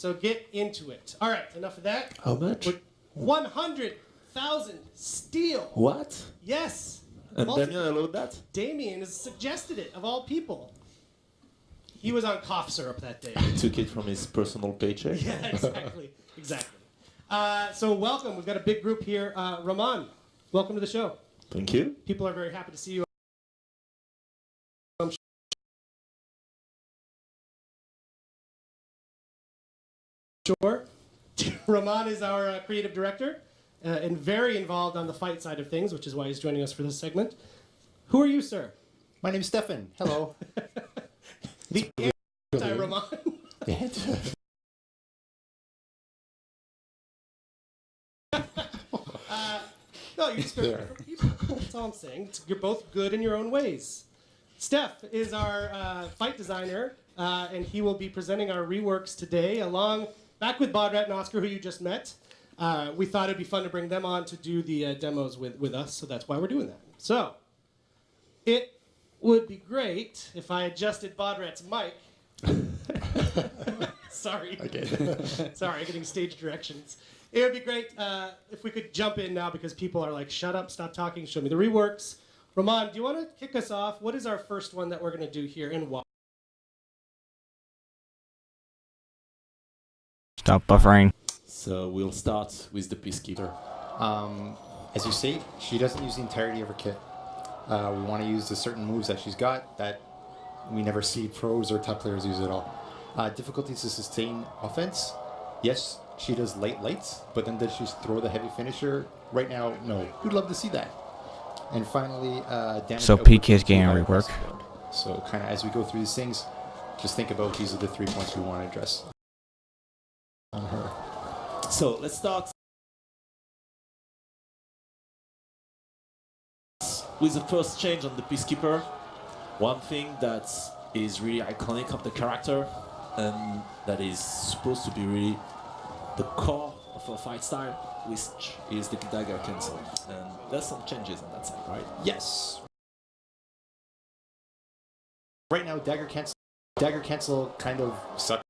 So get into it. All right, enough of that. How much? 100,000 steel. What? Yes. And Damien allowed that? Damien has suggested it, of all people. He was on cough syrup that day. He took it from his personal paycheck? Yeah, exactly. Exactly. So welcome. We've got a big group here. Rahman, welcome to the show. Thank you. People are very happy to see you. Sure. Rahman is our creative director and very involved on the fight side of things, which is why he's joining us for this segment. Who are you, sir? My name's Stefan. Hello. The anti-Rahman. No, you're just people. That's all I'm saying. You're both good in your own ways. Steph is our fight designer, and he will be presenting our reworks today, back with Bodrat and Oscar, who you just met. We thought it'd be fun to bring them on to do the demos with us, so that's why we're doing that. So, it would be great if I adjusted Bodrat's mic. Sorry. Okay. Sorry, getting stage directions. It would be great if we could jump in now because people are like, shut up, stop talking, show me the reworks. Rahman, do you want to kick us off? What is our first one that we're going to do here and why? Stop buffering. So we'll start with the Peacekeeper. As you see, she doesn't use the entirety of her kit. We want to use the certain moves that she's got that we never see pros or top players use at all. Difficulties to sustain offense. Yes, she does lights, but then does she throw the heavy finisher? Right now, no. We'd love to see that. And finally, damage. So PK is getting a rework. So kind of as we go through these things, just think about these are the 3 points we want to address on her. So let's start with the first change on the Peacekeeper. One thing that is really iconic of the character and that is supposed to be really the core of her fight style, which is the dagger cancel. And there's some changes on that side, right? Yes. Right now, dagger cancel kind of sucks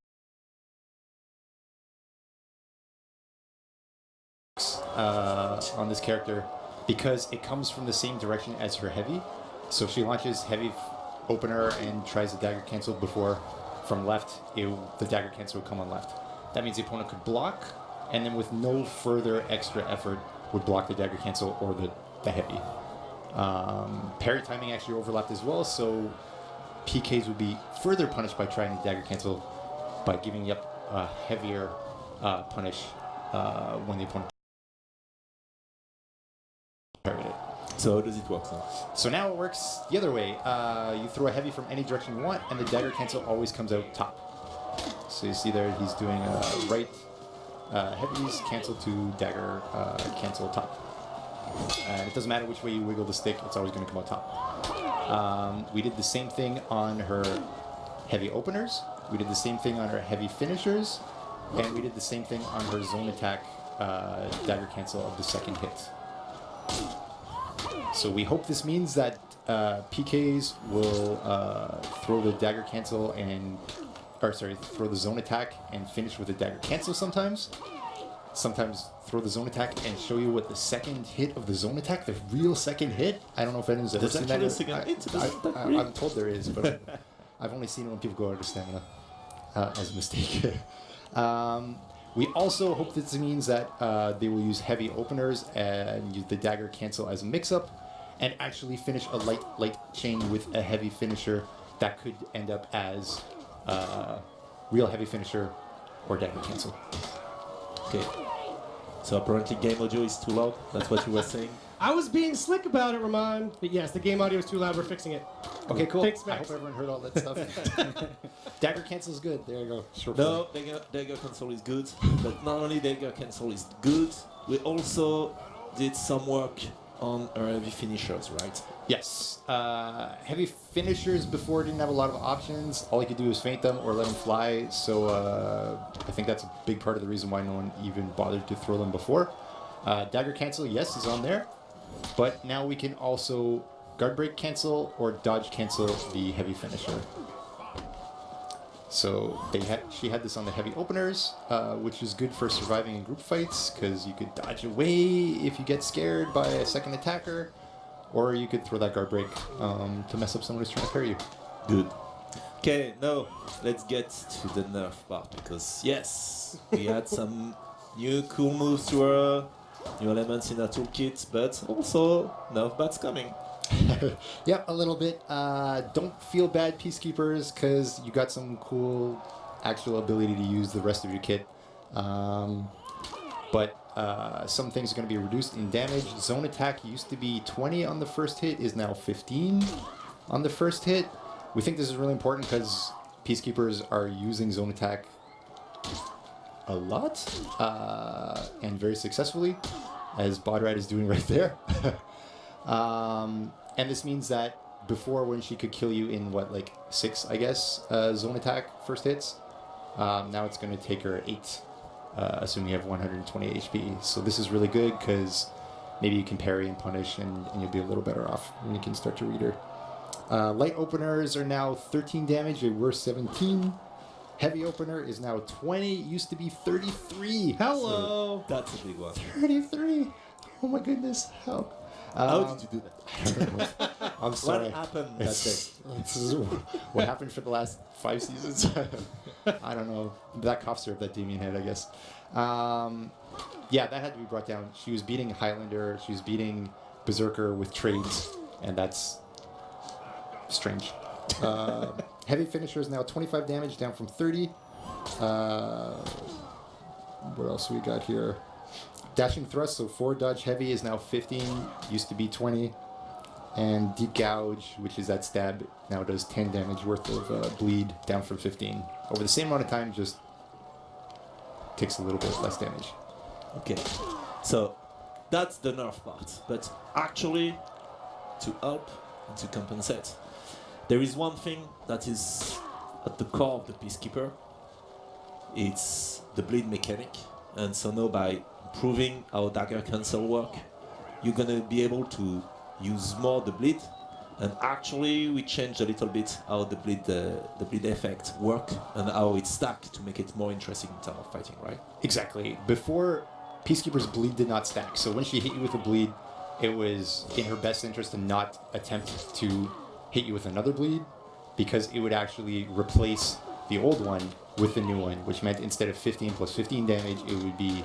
on this character because it comes from the same direction as her heavy. So if she launches heavy opener and tries the dagger cancel before from left, the dagger cancel would come on left. That means the opponent could block, and then with no further extra effort would block the dagger cancel or the heavy. Parry timing actually overlapped as well, so PKs would be further punished by trying the dagger cancel by giving up a heavier punish when the opponent parried it. So how does it work now? So now it works the other way. You throw a heavy from any direction you want, and the dagger cancel always comes out top. So you see there, he's doing right heavies cancel to dagger cancel top. And it doesn't matter which way you wiggle the stick, it's always going to come out top. We did the same thing on her heavy openers. We did the same thing on her heavy finishers. And we did the same thing on her zone attack dagger cancel of the second hit. So we hope this means that PKs will throw the dagger cancel throw the zone attack and finish with the dagger cancel sometimes. Sometimes throw the zone attack and show you what the second hit of the zone attack, the real second hit. I don't know if anyone's ever seen that. I'm told there is, but I've only seen it when people go out of stamina as a mistake. We also hope this means that they will use heavy openers and use the dagger cancel as a mix-up and actually finish a light chain with a heavy finisher that could end up as real heavy finisher or dagger cancel. Okay. So apparently game audio is too loud. That's what you were saying. I was being slick about it, Rahman. But yes, the game audio is too loud. We're fixing it. Okay, cool. Thanks, I Max. hope everyone heard all that stuff. Dagger cancel is good. There you go. Short No, dagger cancel is good. But not only dagger cancel is good, we also did some work on our heavy finishers, right? Yes. Heavy finishers before didn't have a lot of options. All you could do was feint them or let them fly. So I think that's a big part of the reason why no one even bothered to throw them before. Dagger cancel, yes, is on there. But now we can also guard break cancel or dodge cancel the heavy finisher. So she had this on the heavy openers, which is good for surviving in group fights because you could dodge away if you get scared by a second attacker, or you could throw that guard break to mess up someone who's trying to parry you. Good. Okay, now let's get to the nerf part because yes, we had some new cool moves to our new elements in our toolkit, but also nerf bats coming. Yep, a little bit. Don't feel bad, Peacekeepers, because you got some cool actual ability to use the rest of your kit. But some things are going to be reduced in damage. Zone attack used to be 20 on the first hit, is now 15 on the first hit. We think this is really important because Peacekeepers are using zone attack a lot and very successfully, as Bodrat is doing right there. And this means that before, when she could kill you in what, like 6, I guess, zone attack first hits, now it's going to take her 8, assuming you have 120 HP. So this is really good because maybe you can parry and punish, and you'll be a little better off when you can start to read her. Light openers are now 13 damage. They were 17. Heavy opener is now 20. It used to be 33. Hello. That's a big one. 33. Oh my goodness. How? How did you do that? I don't know. I'm sorry. What happened that day? It's what happened for the last 5 seasons? I don't know. That cough syrup that Damien had, I guess. Yeah, that had to be brought down. She was beating Highlander. She was beating Berserker with trades, and that's strange. Heavy finisher is now 25 damage, down from 30. What else we got here? Dashing thrust, so 4 dodge heavy is now 15, used to be 20. And deep gouge, which is that stab, now does 10 damage worth of bleed, down from 15. Over the same amount of time, just takes a little bit less damage. Okay, so that's the nerf part. But actually, to help and to compensate, there is one thing that is at the core of the Peacekeeper. It's the bleed mechanic. And so now by improving how dagger cancel work, you're gonna be able to use more the bleed. And actually, we changed a little bit how the bleed effect work and how it's stacked to make it more interesting in terms of fighting, right? Exactly. Before, Peacekeeper's bleed did not stack. So when she hit you with a bleed, it was in her best interest to not attempt to hit you with another bleed, because it would actually replace the old one with the new one, which meant instead of 15 plus 15 damage, it would be,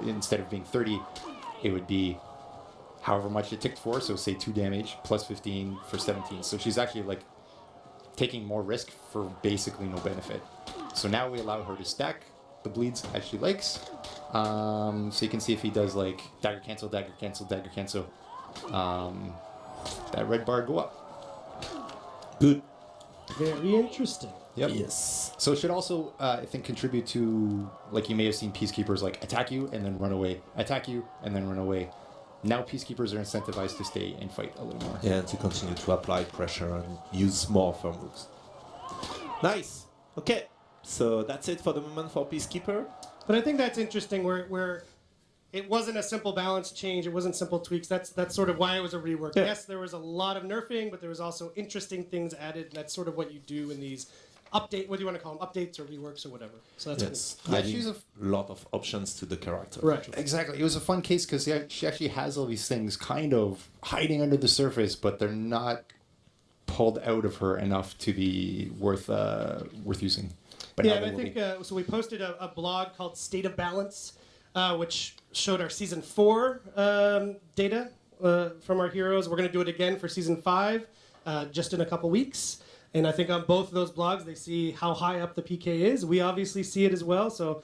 instead of being 30, it would be however much it ticked for, so say 2 damage plus 15 for 17. So she's actually like taking more risk for basically no benefit. So now we allow her to stack the bleeds as she likes. So you can see if he does like dagger cancel, dagger cancel, dagger cancel, that red bar go up. Good. Very interesting. Yep. Yes. So it should also, I think, contribute to, like, you may have seen Peacekeepers like attack you and then run away, attack you and then run away. Now Peacekeepers are incentivized to stay and fight a little more. Yeah, and to continue to apply pressure and use more firm moves. Nice. Okay. So that's it for the moment for Peacekeeper. But I think that's interesting where it wasn't a simple balance change. It wasn't simple tweaks. That's sort of why it was a rework. Yeah. Yes, there was a lot of nerfing, but there was also interesting things added. And that's sort of what you do in these update. What do you want to call them? Updates or reworks or whatever. So that's Yes. Yeah, Adding she's a lot of options to the character. Right. Exactly. It was a fun case because she actually has all these things kind of hiding under the surface, but they're not pulled out of her enough to be worth using. But yeah, now and they I will think be. so. We posted a blog called State of Balance, which showed our season 4 data from our heroes. We're going to do it again for season 5, just in a couple weeks. And I think on both of those blogs, they see how high up the PK is. We obviously see it as well. So,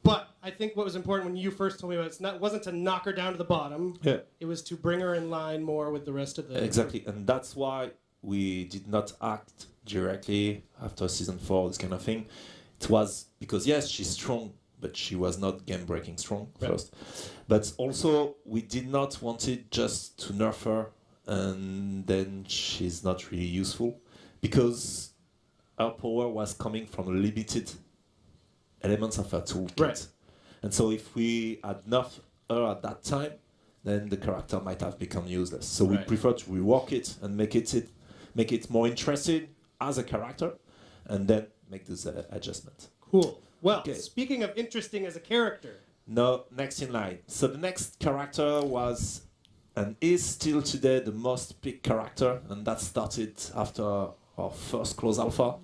but I think what was important when you first told me about it wasn't to knock her down to the bottom. Yeah. It was to bring her in line more with the rest of the. Exactly, and that's why we did not act directly after season 4, this kind of thing. It was because, yes, she's strong, but she was not game-breaking strong first. But also, we did not want it just to nerf her, and then she's not really useful, because her power was coming from limited elements of her toolkit. Right. And so if we had nerfed her at that time, then the character might have become useless. So we prefer to rework it and make it more interesting as a character, and then make those adjustments. Cool. Well, Okay. speaking of interesting as a character, No, next in line. So the next character was and is still today the most picked character, and that started after our first close alpha.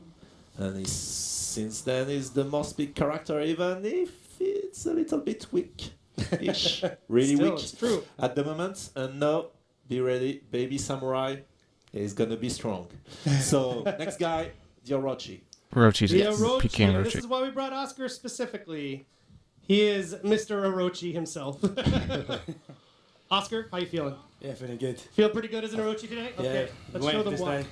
And since then is the most picked character, even if it's a little bit weak-ish. Really still, weak it's true. at the moment. And now, be ready, baby samurai is gonna be strong. So next guy, the Orochi. Orochi's The PK Orochi, and and this Orochi. is why we brought Oscar specifically. He is Mr. Orochi himself. Oscar, how you feeling? Yeah, feeling good. Feel pretty good as an Orochi today? Okay, let's show them why.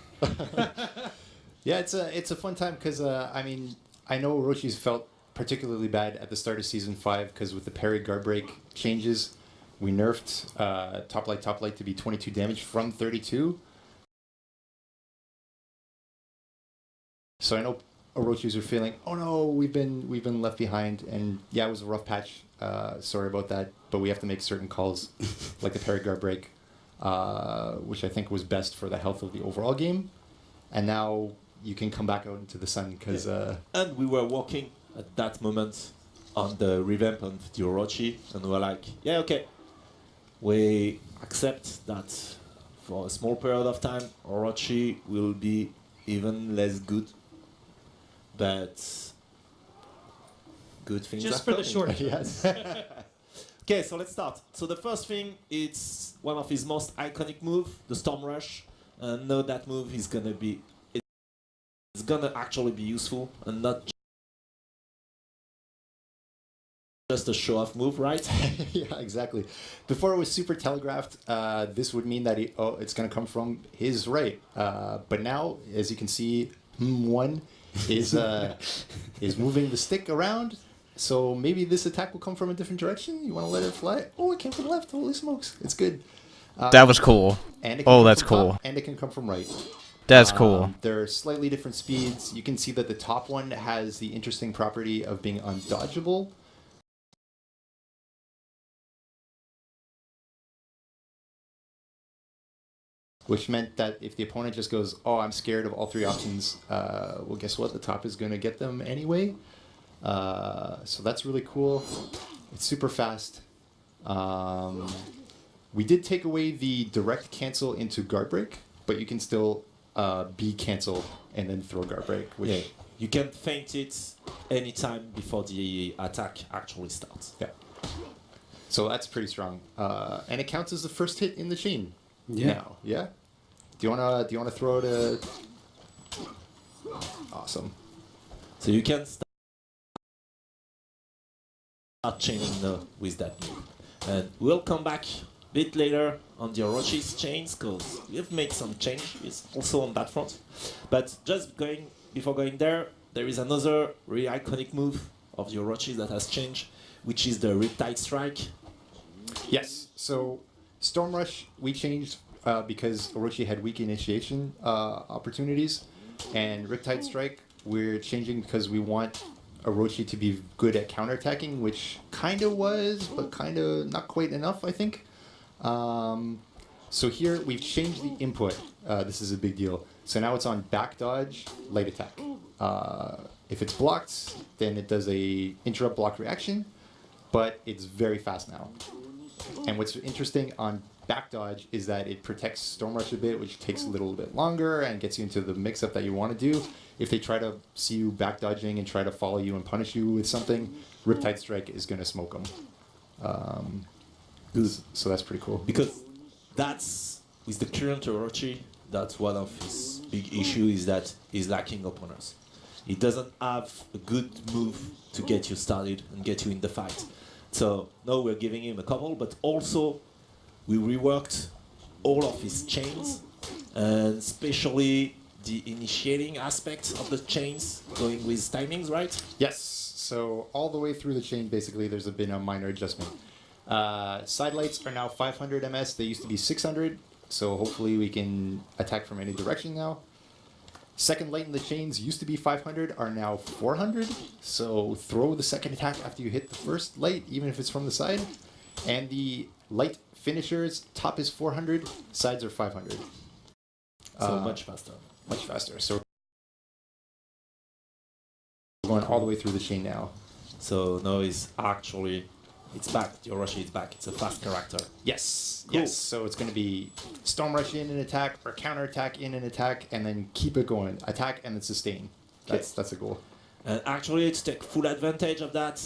Yeah, it's a fun time because I mean I know Orochi's felt particularly bad at the start of season 5 because with the parry guard break changes, we nerfed top light to be 22 damage from 32. So I know Orochis are feeling, oh no, we've been left behind, and yeah, it was a rough patch. Sorry about that, but we have to make certain calls, like the parry guard break, which I think was best for the health of the overall game. And now you can come back out into the sun because. And we were working at that moment on the revamp of the Orochi, and we were like, yeah, okay, we accept that for a small period of time, Orochi will be even less good, but good things Just are for the coming. short term. Yes. Okay, so let's start. So the first thing, it's one of his most iconic move, the Storm Rush. And now that move is gonna be, it's gonna actually be useful and not just a show-off move, right? Yeah, exactly. Before it was super telegraphed, this would mean that it's going to come from his right. But now, as you can see, one is moving the stick around. So maybe this attack will come from a different direction. You want to let it fly? Oh, it came from the left. Holy smokes. It's good. That was cool. And it can Oh, come that's from cool. top, and it can come from right. That's cool. They're slightly different speeds. You can see that the top one has the interesting property of being undodgeable. Which meant that if the opponent just goes, oh, I'm scared of all three options, well, guess what? The top is going to get them anyway. So that's really cool. It's super fast. We did take away the direct cancel into guard break, but you can still B cancel and then throw guard break. Which, Yeah. You can feint it anytime before the attack actually starts. yeah. So that's pretty strong. And it counts as the first hit in the chain. Yeah. Now, yeah. Do you wanna throw it a? Awesome. So you can start chaining now with that move. And we'll come back a bit later on the Orochi's chains because we've made some changes also on that front. But just before going there, there is another really iconic move of the Orochi that has changed, which is the Riptide Strike. Yes. So Storm Rush we changed because Orochi had weak initiation opportunities, and Riptide Strike we're changing because we want Orochi to be good at counterattacking, which kind of was, but kind of not quite enough, I think. So here we've changed the input. This is a big deal. So now it's on back dodge, light attack. If it's blocked, then it does a interrupt block reaction, but it's very fast now. And what's interesting on back dodge is that it protects Storm Rush a bit, which takes a little bit longer and gets you into the mix-up that you want to do. If they try to see you back dodging and try to follow you and punish you with something, Riptide Strike is going to smoke them. So that's pretty cool. Because that's, with the current Orochi, that's one of his big issues is that he's lacking opponents. He doesn't have a good move to get you started and get you in the fight. So now we're giving him a couple, but also we reworked all of his chains, and especially the initiating aspect of the chains, going with timings, right? Yes. So all the way through the chain, basically, there's been a minor adjustment. Side lights are now 500 MS. They used to be 600. So hopefully we can attack from any direction now. Second light in the chains used to be 500, are now 400. So throw the second attack after you hit the first light, even if it's from the side. And the light finishers, top is 400, sides are 500. So much faster. Much faster. So going all the way through the chain now. So now it's back. The Orochi is back. It's a fast character. Yes. Cool. Yes. So it's going to be Storm Rush in an attack or counter attack in an attack, and then keep it going. Attack and then sustain. That's a goal. And actually, to take full advantage of that,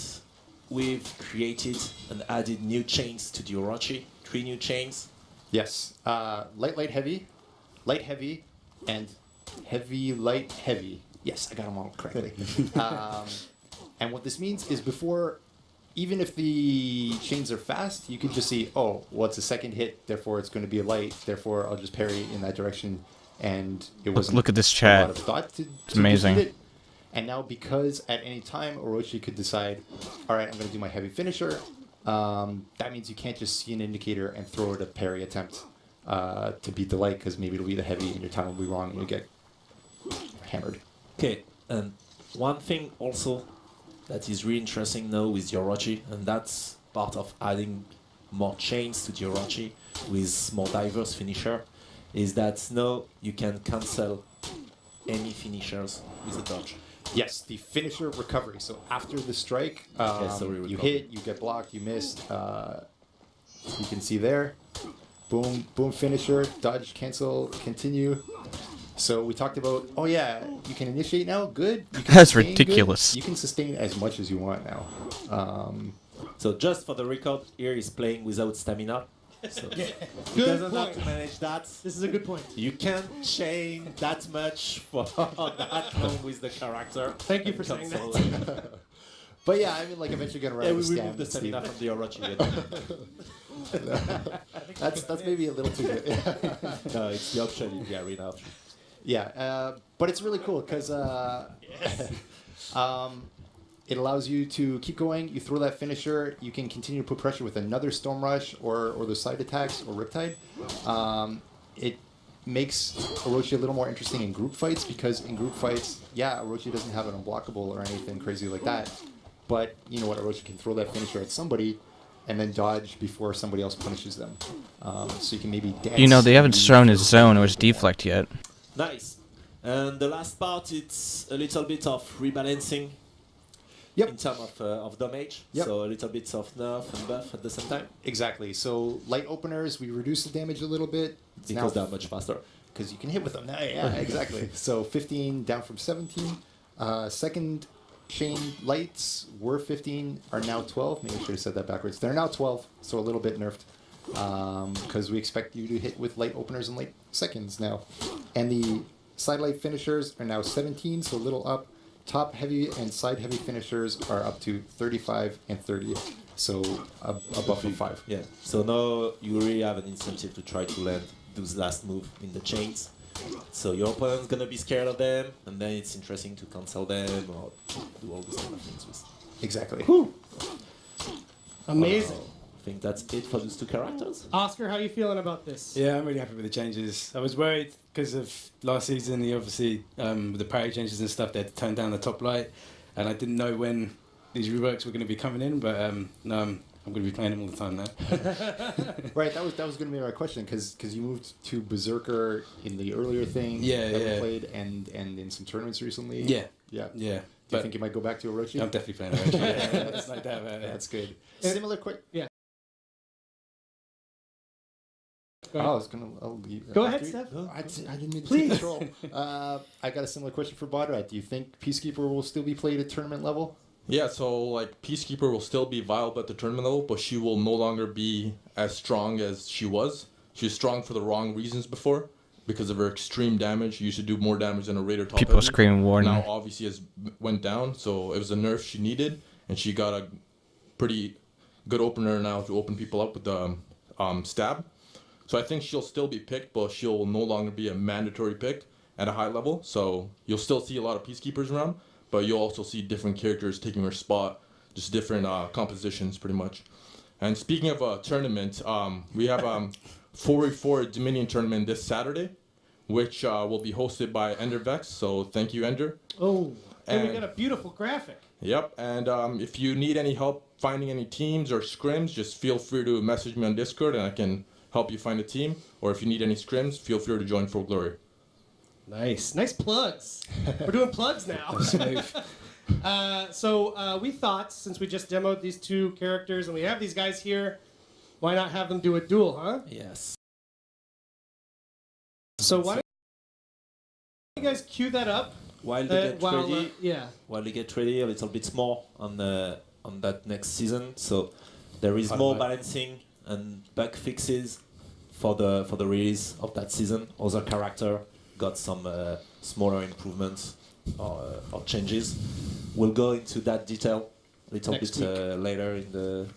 we've created and added new chains to the Orochi. 3 new chains. Yes. Light, heavy, and heavy, light, heavy. Yes, I got them all correctly. And what this means is before, even if the chains are fast, you can just see, oh, well, it's a second hit, therefore it's going to be a light, therefore I'll just parry in that direction. And it wasn't Look at this a chat. lot of thought to amazing. defeat it. And now because at any time Orochi could decide, all right, I'm going to do my heavy finisher, that means you can't just see an indicator and throw it a parry attempt to beat the light, because maybe it'll be the heavy and your time will be wrong and you get hammered. Okay, and one thing also that is really interesting now with the Orochi, and that's part of adding more chains to the Orochi with more diverse finisher, is that now you can cancel any finishers with a dodge. Yes, the finisher recovery. So after the strike, you recovery. hit, you get blocked, you missed. You can see there. Boom, boom, finisher, dodge, cancel, continue. So we talked about, oh yeah, you can initiate now, good. You can That's sustain, ridiculous. Good. You can sustain as much as you want now. So just for the record, here is playing without stamina. So he Good doesn't have point. to manage that. This is a good point. You can't chain that much for that long with the character. Thank you for saying Cancel. But yeah, I mean, like eventually gonna run Yeah, out we of removed stamina. the stamina from the Orochi. That's maybe a little too good. No, it's the option in the arena. Yeah, but it's really cool because it allows you to keep going. You throw that finisher. You can continue to put pressure with another Storm Rush or the side attacks or Riptide. It makes Orochi a little more interesting in group fights, because in group fights, yeah, Orochi doesn't have an unblockable or anything crazy like that. But you know what? Orochi can throw that finisher at somebody and then dodge before somebody else punishes them. So you can maybe dance. You know, they haven't shown his zone or his deflect yet. Nice. And the last part, it's a little bit of rebalancing. Yep. In terms of damage. Yep. So a little bit of nerf and buff at the same time. Exactly. So light openers, we reduce the damage a little bit. It's Because they're much faster. because you can hit with them now. Yeah, exactly. So 15 down from 17. Second chain lights were 15, are now 12. Maybe I should have said that backwards. They're now 12, so a little bit nerfed. Because we expect you to hit with light openers and light seconds now. And the side light finishers are now 17, so a little up. Top heavy and side heavy finishers are up to 35 and 30. So a buff of 5. Yeah. So now you really have an incentive to try to land those last move in the chains. So your opponent's gonna be scared of them, and then it's interesting to cancel them or do all those kind of things with. Exactly. Amazing. I think that's it for those 2 characters. Oscar, how are you feeling about this? Yeah, I'm really happy with the changes. I was worried because of last season, obviously, with the parry changes and stuff, they had to turn down the top light, and I didn't know when these reworks were going to be coming in, but no, I'm going to be playing them all the time now. Right, that was going to be my question, because you moved to Berserker in the earlier thing Yeah, that we yeah. played, and in some tournaments recently. Yeah. Yeah. Yeah. Do you think you might go back to Orochi? I'm definitely playing Orochi. Yeah, there's no doubt about it. That's good. Uh, Similar quick. Yeah. Oh, I was gonna. I'll leave. Go ahead, after you. Steph. I didn't mean to Please. take control. I got a similar question for Bodrat. Do you think Peacekeeper will still be played at tournament level? Yeah, so like Peacekeeper will still be viable at the tournament level, but she will no longer be as strong as she was. She was strong for the wrong reasons before, because of her extreme damage. She used to do more damage than a Raider top People heavy. screaming Warden. Now obviously has went down, so it was a nerf she needed, and she got a pretty good opener now to open people up with the stab. So I think she'll still be picked, but she'll no longer be a mandatory pick at a high level. So you'll still see a lot of Peacekeepers around, but you'll also see different characters taking her spot, just different compositions pretty much. And speaking of a tournament, we have 4v4 Dominion tournament this Saturday, which will be hosted by Ender Vex. So thank you, Ender. Oh, and we And- got a beautiful graphic. Yep, and if you need any help finding any teams or scrims, just feel free to message me on Discord and I can help you find a team. Or if you need any scrims, feel free to join Full Glory. Nice. Nice plugs. We're doing plugs now. Smooth. So we thought, since we just demoed these two characters and we have these guys here, why not have them do a duel, huh? Yes. So why don't you guys cue that up? While they get ready, yeah. while they get ready a little bit more on that next season, so there is more balancing and bug fixes for the release of that season. Other character got some smaller improvements or changes. We'll go into that detail a little Next bit later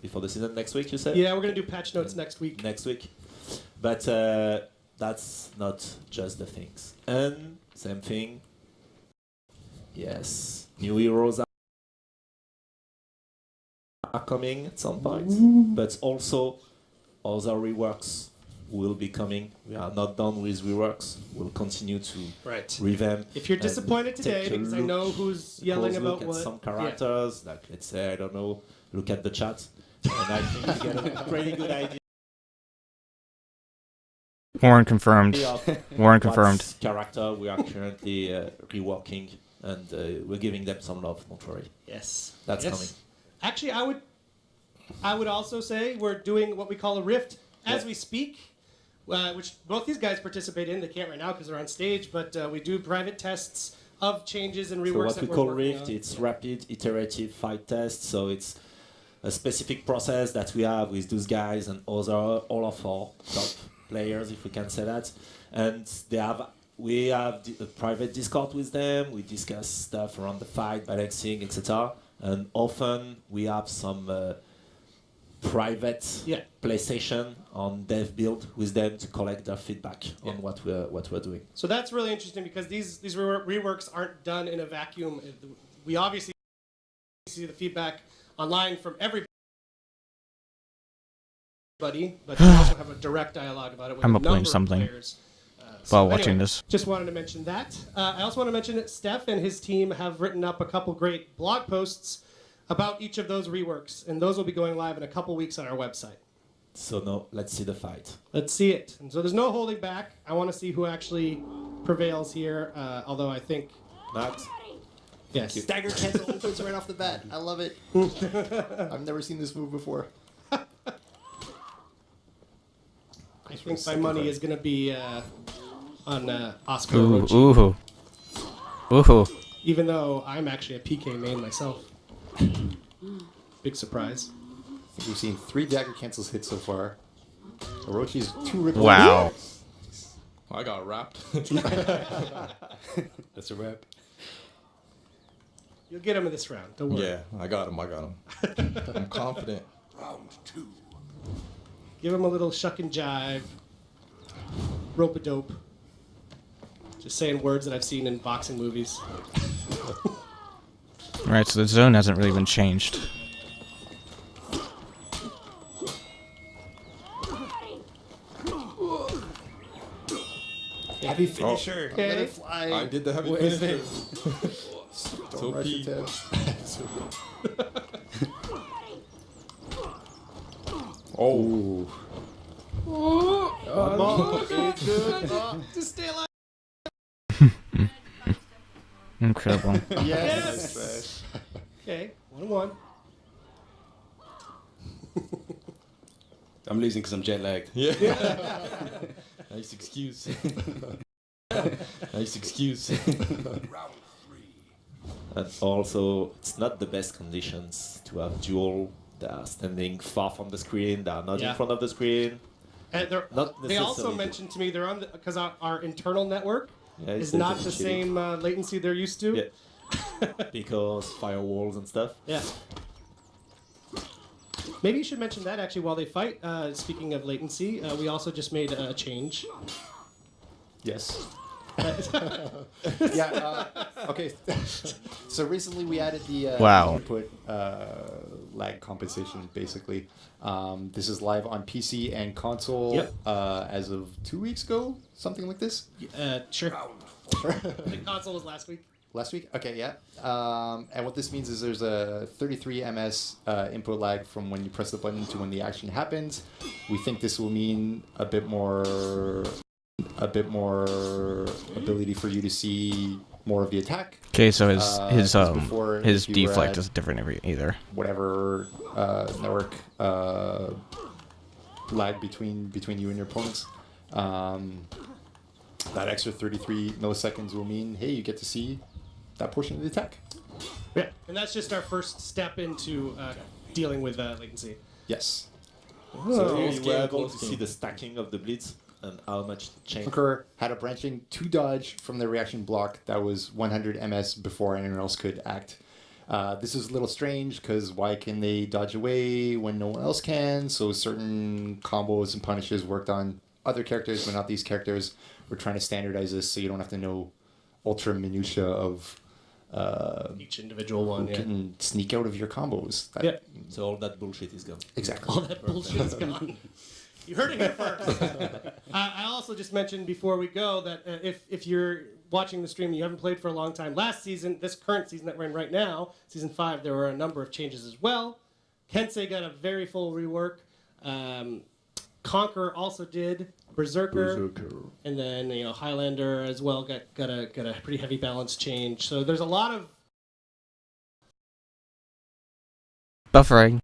before the season. Next week, you said? Yeah, we're gonna do patch notes next week. Next week, but that's not just the things. And same thing. Yes, new heroes are coming at some point, but also other reworks will be coming. We are not done with reworks. We'll continue to revamp. If you're and disappointed today, take a because I look- know who's yelling close about look what. at some characters, like let's say, I don't know, look at the chat, and I think you get a pretty good idea Warren confirmed. of Warren confirmed. what character we are currently reworking, and we're giving them some love. Don't worry, Yes. that's Yes. coming. Actually, I would also say we're doing what we call a rift as Yeah. we speak, which both these guys participate in. They can't right now because they're on stage, but we do private tests of changes and reworks. So what that we we're call working Rift, on. it's rapid iterative fight test. So it's a specific process that we have with those guys and all of our top players, if we can say that. And we have a private Discord with them. We discuss stuff around the fight, balancing, etc. And often we have some private play session on dev build with them to collect their feedback on what we're doing. So that's really interesting because these reworks aren't done in a vacuum. We obviously see the feedback online from everybody, but we also have a direct dialogue about it with I'm a uploading number of something players. while watching this. Just wanted to mention that. I also want to mention that Steph and his team have written up a couple great blog posts about each of those reworks, and those will be going live in a couple weeks on our website. So now let's see the fight. Let's see it. And so there's no holding back. I want to see who actually prevails here, although I think... Max? Yes. Dagger cancel opens right off the bat. I love it. I've never seen this move before. I think my money is going to be on Oscar Ooh, Orochi, ooh, ooh. even though I'm actually a PK main myself. Big surprise. I think we've seen 3 dagger cancels hit so far. Orochi's 2 rip. Wow. I got wrapped. That's a wrap. You'll get him in this round. Don't worry. Yeah, I got him. I'm confident. Give him a little shuck and jive. Rope-a-dope. Just saying words that I've seen in boxing movies. Right, so the zone hasn't really been changed. Heavy finisher. Okay. Let it fly. I did the heavy What is finisher. Don't So rush P. your tabs. Oh. Just stay alive. Incredible. Yes. Okay, 1-1. I'm losing because I'm jet lagged. Yeah. Nice excuse. Nice excuse. And also, it's not the best conditions to have duel. They are standing far from the screen. They are not in front of the screen. And Not they also necessarily. mentioned to me they're on because our internal network Yeah, it's is not the cheating. same latency they're used to. Yeah. Because firewalls and stuff. Yeah. Maybe you should mention that actually while they fight. Speaking of latency, we also just made a change. Yes. Yeah. Okay. So recently we added the Wow. input lag compensation. Basically, this is live on PC and console as of 2 weeks ago, something like this. Sure. The console was last week. Last week? Okay, yeah. And what this means is there's a 33 ms input lag from when you press the button to when the action happens. We think this will mean a bit more ability for you to see more of the attack. Okay, so his before, his if you were deflect at is different either. whatever network lag between you and your opponents. That extra 33 milliseconds will mean, hey, you get to see that portion of the attack. Yeah, and that's just our first step into dealing with Yes. So Oh. you were able to see the stacking of the bleeds and how much change. Conqueror had a branching to dodge from the reaction block that was 100 ms before anyone else could act. This is a little strange because why can they dodge away when no one else can? So certain combos and punishes worked on other characters, but not these characters. We're trying to standardize this so you don't have to know ultra minutia of each individual one. who Yeah. can sneak out of your combos. Yeah. So all that bullshit is gone. Exactly. All that bullshit is gone. You heard it here first. I also just mentioned before we go that if you're watching the stream and you haven't played for a long time, last season, this current season that we're in right now, season 5, there were a number of changes as well. Kensei got a very full rework. Conqueror also did. Berserker. And then Highlander as well got a pretty heavy balance change. So there's a lot of Buffering.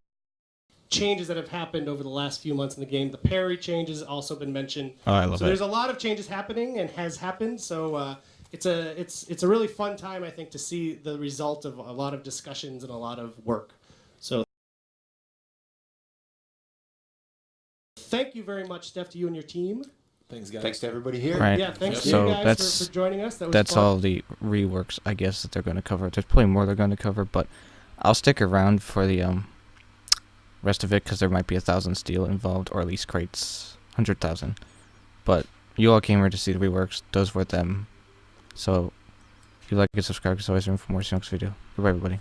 changes that have happened over the last few months in the game. The parry change has also been mentioned. Oh, I love So it. there's a lot of changes happening and has happened. So it's a really fun time, I think, to see the result of a lot of discussions and a lot of work. So thank you very much, Steph, to you and your team. Thanks, guys. Thanks to everybody here. Right. Yeah, thanks to So you guys for joining us. That was That's fun. all the reworks, I guess, that they're going to cover. There's probably more they're going to cover, but I'll stick around for the rest of it because there might be 1,000 steel involved, or at least crates, 100,000. But you all came here to see the reworks. Those were them. So if you like and subscribe, because always room for more next video. Goodbye, everybody.